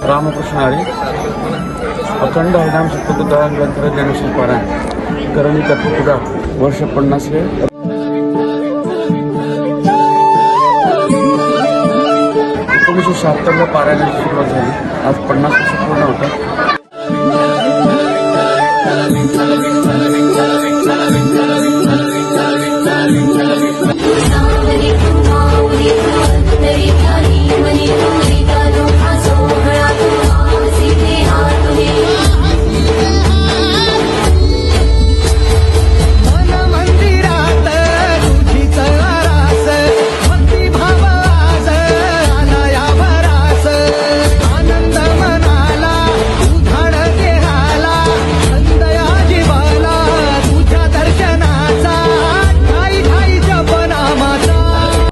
रामकृष्ण हरी अखंड हरिनाम सप्तबुद्धान ग्रंथ ज्ञानेश्वर पारायण करणी पूजा वर्ष 50 1976 पारायणाची सुरुवात झाली. आज 50 वर्ष पूर्ण होतात.